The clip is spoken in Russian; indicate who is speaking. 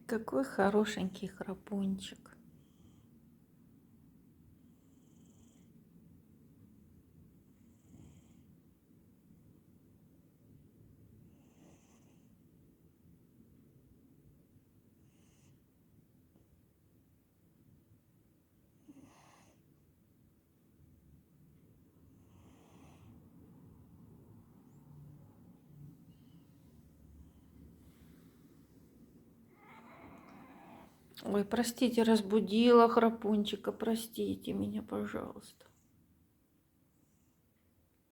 Speaker 1: Какой хорошенький храпунчик. Ой, простите, разбудила храпунчика, простите меня, пожалуйста.